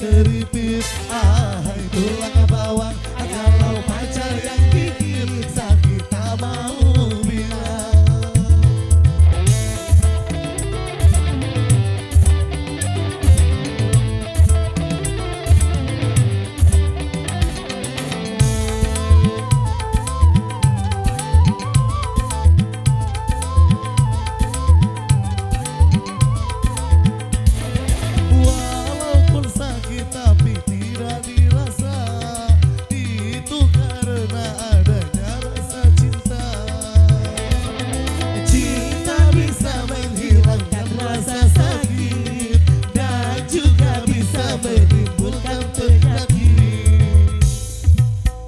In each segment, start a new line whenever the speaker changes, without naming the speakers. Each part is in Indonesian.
keripit, ahai tulang bawang. Kalau pacar yang gigit sakit tak mau bilang. Walaupun sakit tapi tidak dirasa, itu karena adanya rasa cinta. Cinta bisa menghilangkan rasa sakit dan juga bisa menimbulkan penyakit.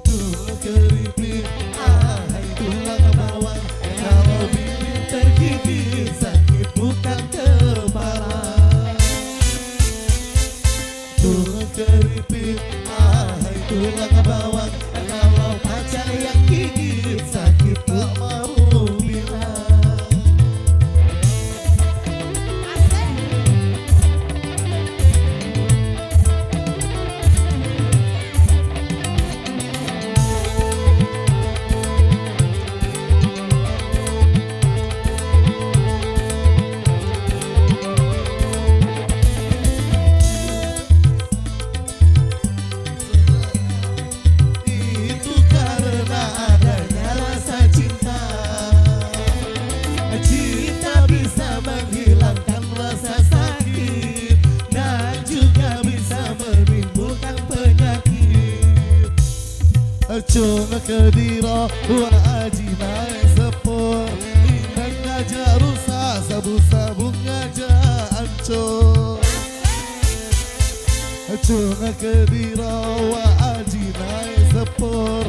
Tulang keripit, ahai tulang bawang. Kalau bibir tergigit sakit bukan kepala. Tulang keripit, ahai tulang bawang. Kalau pacar yang gigit sakit tak mau bilang. Itu karena adanya rasa cinta. Cinta bisa menghilangkan rasa sakit dan juga bisa menimbulkan penyakit. Cuma kediro wa aji naik sepur, indah ngajak rusak, sabu-sabu ngajak ancur. Cuma kediro wa aji naik sepur,